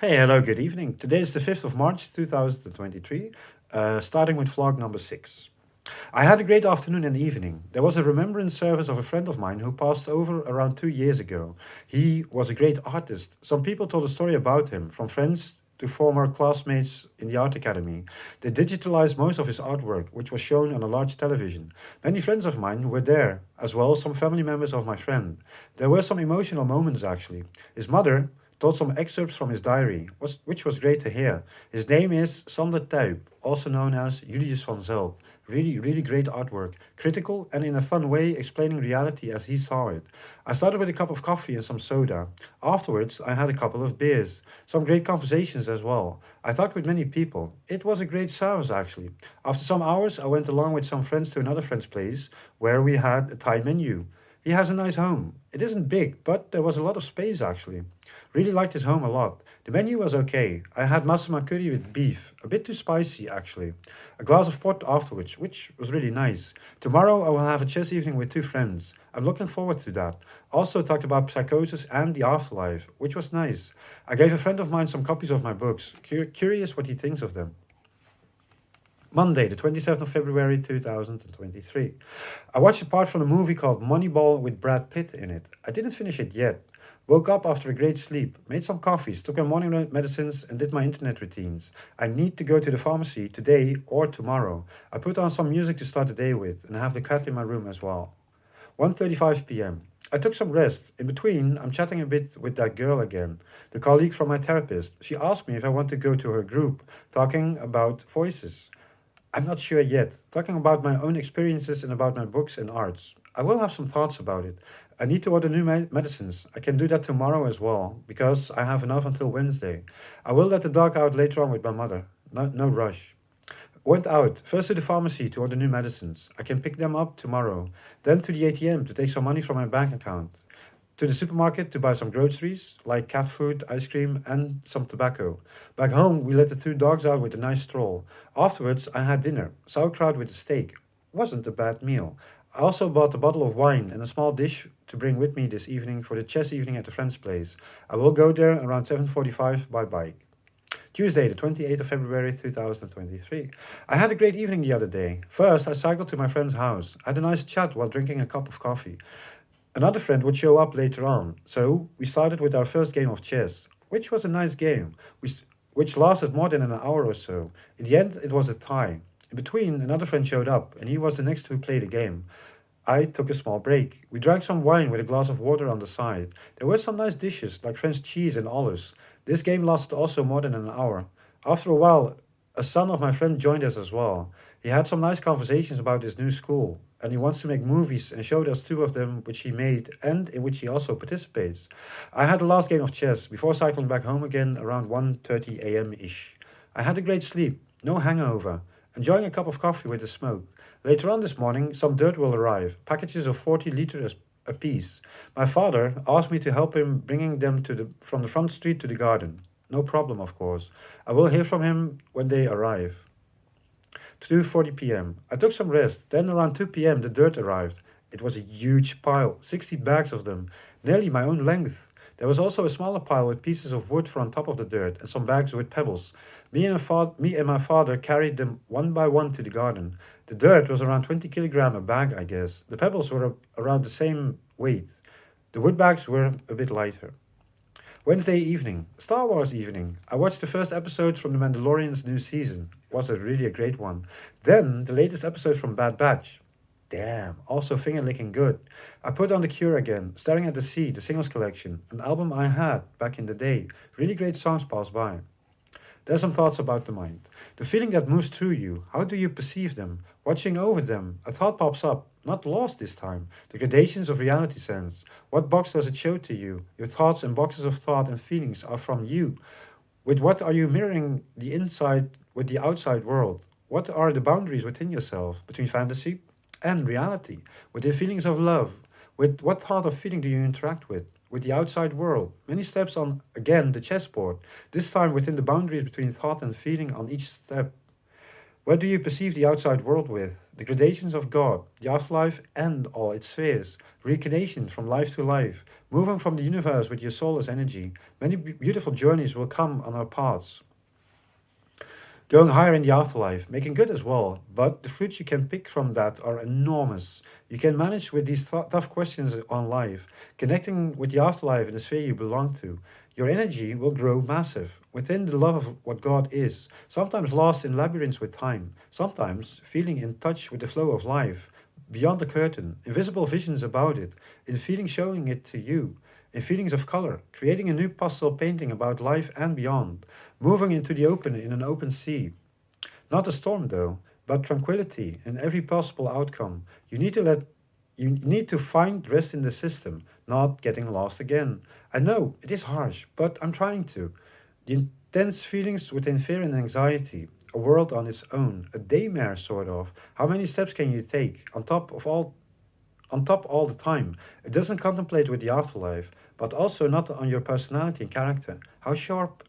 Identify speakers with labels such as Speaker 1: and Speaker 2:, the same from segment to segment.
Speaker 1: Hey, hello, good evening. Today is the 5th of March 2023, starting with vlog number 6. I had a great afternoon and evening. There was a remembrance service of a friend of mine who passed over around 2 years ago. He was a great artist. Some people told a story about him, from friends to former classmates in the art academy. They digitalized most of his artwork, which was shown on a large television. Many friends of mine were there, as well as some family members of my friend. There were some emotional moments actually. His mother told some excerpts from his diary, which was great to hear. His name is Sander Tuyp, also known as Julius van Zel. Really, really great artwork, critical and in a fun way explaining reality as he saw it. I started with a cup of coffee and some soda. Afterwards, I had a couple of beers, some great conversations as well. I talked with many people. It was a great service actually. After some hours, I went along with some friends to another friend's place where we had a Thai menu. He has a nice home. It isn't big, but there was a lot of space actually. Really liked his home a lot. The menu was okay. I had masama curry with beef, a bit too spicy actually. A glass of port afterwards, which was really nice. Tomorrow I will have a chess evening with two friends. I'm looking forward to that. Also talked about psychosis and the afterlife, which was nice. I gave a friend of mine some copies of my books. Curious what he thinks of them. Monday, the 27th of February 2023. I watched a part from a movie called Moneyball with Brad Pitt in it. I didn't finish it yet. Woke up after a great sleep, made some coffees, took my morning medicines, and did my internet routines. I need to go to the pharmacy today or tomorrow. I put on some music to start the day with, and I have the cat in my room as well. 1:35 p.m. I took some rest. In between, I'm chatting a bit with that girl again, the colleague from my therapist. She asked me if I want to go to her group, talking about voices. I'm not sure yet. Talking about my own experiences and about my books and arts. I will have some thoughts about it. I need to order new medicines. I can do that tomorrow as well, because I have enough until Wednesday. I will let the dog out later on with my mother. No rush. Went out, first to the pharmacy to order new medicines. I can pick them up tomorrow. Then to the ATM to take some money from my bank account. To the supermarket to buy some groceries, like cat food, ice cream, and some tobacco. Back home, we let the two dogs out with a nice stroll. Afterwards, I had dinner, sauerkraut with a steak. Wasn't a bad meal. I also bought a bottle of wine and a small dish to bring with me this evening for the chess evening at a friend's place. I will go there around 7:45 by bike. Tuesday, the 28th of February 2023. I had a great evening the other day. First, I cycled to my friend's house. I had a nice chat while drinking a cup of coffee. Another friend would show up later on, so we started with our first game of chess, which was a nice game, which lasted more than an hour or so. In the end, it was a tie. In between, another friend showed up, and he was the next who played the game. I took a small break. We drank some wine with a glass of water on the side. There were some nice dishes, like French cheese and olives. This game lasted also more than an hour. After a while, a son of my friend joined us as well. He had some nice conversations about his new school, and he wants to make movies and showed us two of them which he made and in which he also participates. I had the last game of chess before cycling back home again around 1:30 a.m. ish. I had a great sleep, no hangover, enjoying a cup of coffee with a smoke. Later on this morning, some dirt will arrive, packages of 40 liters apiece. My father asked me to help him bringing them from the front street to the garden. No problem, of course. I will hear from him when they arrive. 2:40 p.m. I took some rest. Then around 2 p.m. the dirt arrived. It was a huge pile, 60 bags of them, nearly my own length. There was also a smaller pile with pieces of wood for on top of the dirt and some bags with pebbles. Me and my father carried them one by one to the garden. The dirt was around 20 kilogram a bag, I guess. The pebbles were around the same weight. The wood bags were a bit lighter. Wednesday evening, Star Wars evening. I watched the first episode from The Mandalorian's new season. Was really a great one. Then the latest episode from Bad Batch. Damn, also finger licking good. I put on The Cure again, Staring at the Sea, the singles collection, an album I had back in the day. Really great songs pass by. There's some thoughts about the mind. The feeling that moves through you, how do you perceive them? Watching over them, a thought pops up, not lost this time. The gradations of reality sense. What box does it show to you? Your thoughts and boxes of thought and feelings are from you. With what are you mirroring the inside with the outside world? What are the boundaries within yourself, between fantasy and reality? With the feelings of love, with what thought or feeling do you interact with the outside world? Many steps on, again, the chessboard, this time within the boundaries between thought and feeling on each step. What do you perceive the outside world with? The gradations of God, the afterlife and all its spheres, reincarnation from life to life, Moving from the universe with your soul as energy, many beautiful journeys will come on our paths. Going higher in the afterlife, making good as well, but the fruits you can pick from that are enormous. You can manage with these tough questions on life, connecting with the afterlife in the sphere you belong to. Your energy will grow massive within the love of what God is, sometimes lost in labyrinths with time, sometimes feeling in touch with the flow of life, beyond the curtain, invisible visions about it, in feeling showing it to you, in feelings of color, creating a new pastel painting about life and beyond, moving into the open in an open sea. Not a storm though, but tranquility in every possible outcome. You need to find rest in the system, not getting lost again. I know it is harsh, but I'm trying to. The intense feelings within fear and anxiety, a world on its own, a daymare sort of. How many steps can you take on top all the time? It doesn't contemplate with the afterlife, but also not on your personality and character. How sharp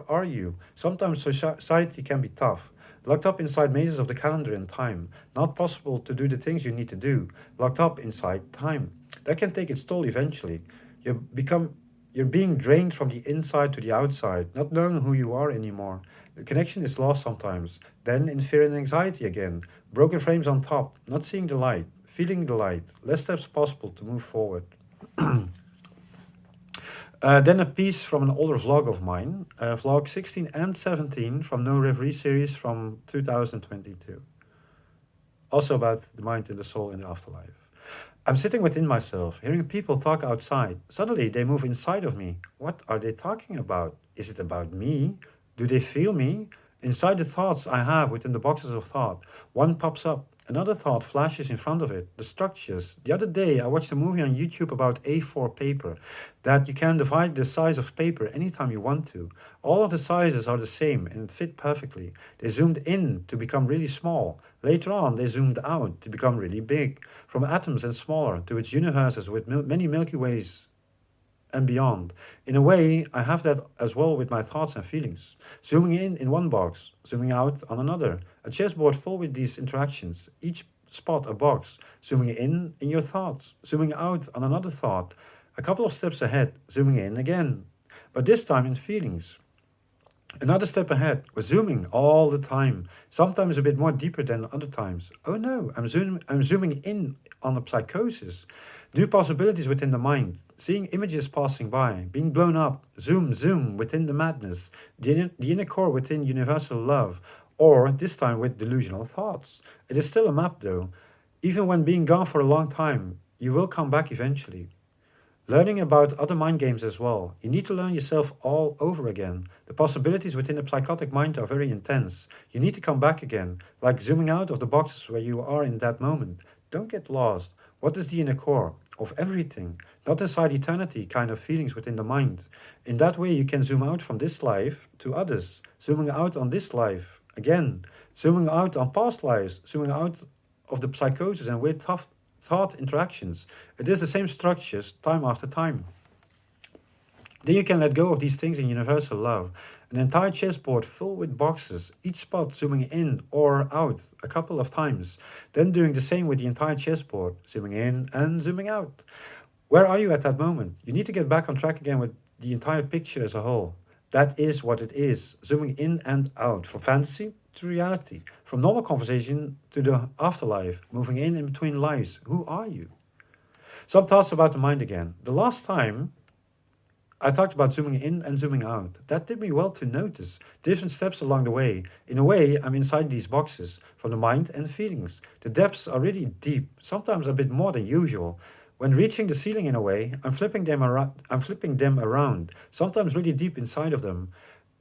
Speaker 1: are you? Sometimes society can be tough. Locked up inside mazes of the calendar and time, not possible to do the things you need to do, locked up inside time. That can take its toll eventually. You become you're being drained from the inside to the outside, not knowing who you are anymore. The connection is lost sometimes. Then in fear and anxiety again. Broken frames on top, not seeing the light, feeling the light, less steps possible to move forward. Then a piece from an older vlog of mine, vlog 16 and 17 from No Reverie series from 2022. Also about the mind and the soul in the afterlife. I'm sitting within myself, hearing people talk outside. Suddenly they move inside of me. What are they talking about? Is it about me? Do they feel me? Inside the thoughts I have within the boxes of thought, one pops up. Another thought flashes in front of it. The structures. The other day I watched a movie on YouTube about A4 paper, that you can divide the size of paper anytime you want to. All of the sizes are the same and fit perfectly. They zoomed in to become really small. Later on they zoomed out to become really big. From atoms and smaller to its universes with many Milky Ways and beyond. In a way, I have that as well with my thoughts and feelings. Zooming in one box, zooming out on another. A chessboard full with these interactions, each spot a box. Zooming in your thoughts, zooming out on another thought. A couple of steps ahead, zooming in again. But this time in feelings. Another step ahead. We're zooming all the time, sometimes a bit more deeper than other times. Oh no, I'm zooming in on a psychosis. New possibilities within the mind, seeing images passing by, being blown up, zoom within the madness, the inner core within universal love, or this time with delusional thoughts. It is still a map though. Even when being gone for a long time, you will come back eventually. Learning about other mind games as well. You need to learn yourself all over again. The possibilities within a psychotic mind are very intense. You need to come back again, like zooming out of the boxes where you are in that moment. Don't get lost. What is the inner core? Of everything, not inside eternity kind of feelings within the mind. In that way, you can zoom out from this life to others, zooming out on this life again, zooming out on past lives, zooming out of the psychosis and weird tough thought interactions. It is the same structures time after time. Then you can let go of these things in universal love. An entire chessboard full with boxes, each spot zooming in or out a couple of times. Then doing the same with the entire chessboard, zooming in and zooming out. Where are you at that moment? You need to get back on track again with the entire picture as a whole. That is what it is, zooming in and out, from fantasy to reality, from normal conversation to the afterlife, moving in between lives. Who are you? Some thoughts about the mind again. The last time I talked about zooming in and zooming out. That did me well to notice different steps along the way. In a way, I'm inside these boxes from the mind and feelings. The depths are really deep, sometimes a bit more than usual. When reaching the ceiling in a way, I'm flipping them around, sometimes really deep inside of them,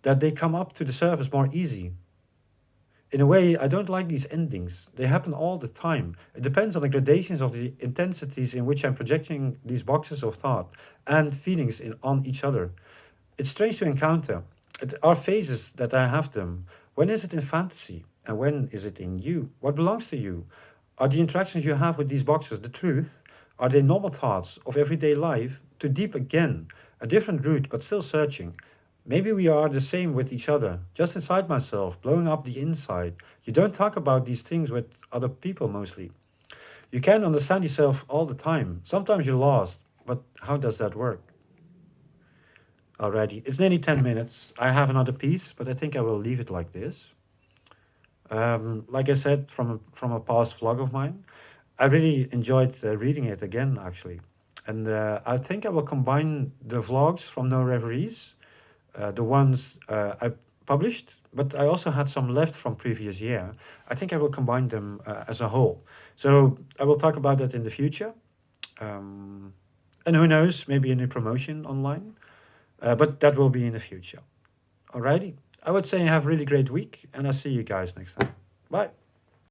Speaker 1: that they come up to the surface more easy. In a way, I don't like these endings. They happen all the time. It depends on the gradations of the intensities in which I'm projecting these boxes of thought and feelings on each other. It's strange to encounter. It are phases that I have them. When is it in fantasy? And when is it in you? What belongs to you? Are the interactions you have with these boxes the truth? Are they normal thoughts of everyday life? Too deep again. A different route, but still searching. Maybe we are the same with each other, just inside myself, blowing up the inside. You don't talk about these things with other people mostly. You can't understand yourself all the time. Sometimes you're lost. But how does that work? Already, it's nearly 10 minutes. I have another piece, but I think I will leave it like this. Like I said, from a past vlog of mine, I really enjoyed reading it again, actually. And I think I will combine the vlogs from No Reveries, the ones I published, but I also had some left from previous year. I think I will combine them as a whole. So I will talk about that in the future. Um, and who knows, maybe a new promotion online. But that will be in the future. Alrighty. I would say have a really great week, and I'll see you guys next time. Bye.